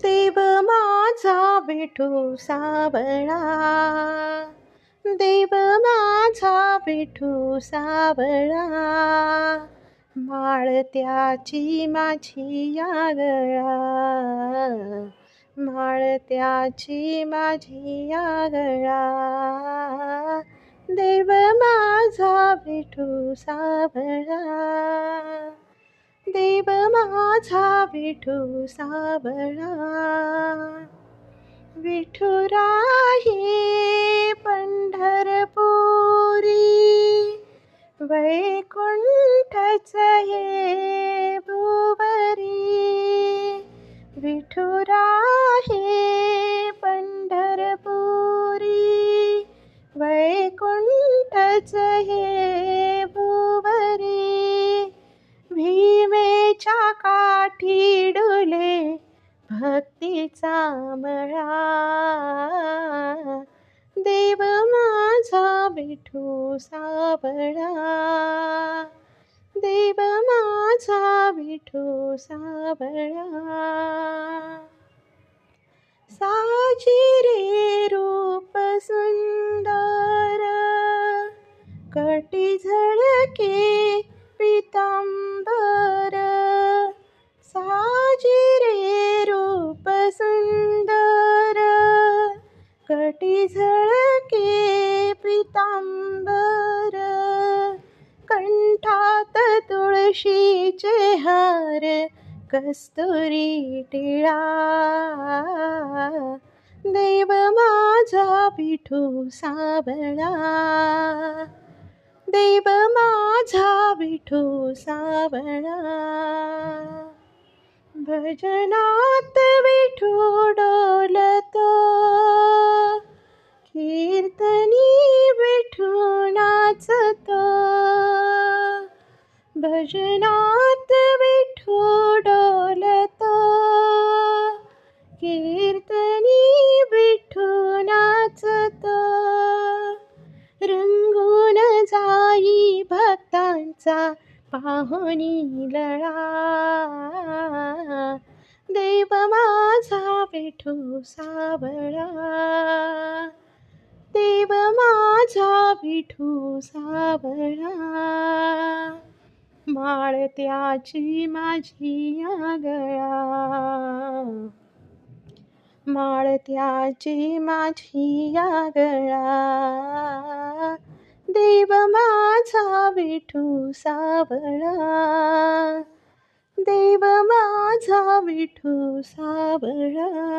देव माझा विठू सावळा, देव माझा विठू सावळा, माळत्याची माझी या गळा, माळत्याची माझी या गळा, देव माझा विठू सावळा, देव माझा विठू सावळा. विठुराही पंढरपुरी, वैकुंठच हे भुवरी. विठुराही पंढरपुरी, वैकुंठच हे भुवरी. भीमेच्या काठी डुले भक्तीचा मळा, देव माझा विठू सावळा, देव माझा विठू सावळा. साजी रे रूप सुंदर, कटी झळके पितांबर. साजी रे रूप सुंदर, कटी झळके पितांबर. कंठात तुळशीचे हार, कस्तुरी टिळा, देव माझा विठू सावळा, देव माझा विठू सावळा. भजनात विठू डोलतो, कीर्तनी विठू नाचतो. भजनात विठू डोलतो, कीर्तनी विठू नाचतो. रंगून जाई भक्तांचा पाहुणी लळा, देव माझा विठू सावळा, देव माझा विठू सावळा. माळत्याची माझी या गळा, माळत्याची माझी या गळा, देव माझा विठू सावळा, देव माझा विठू सावळा.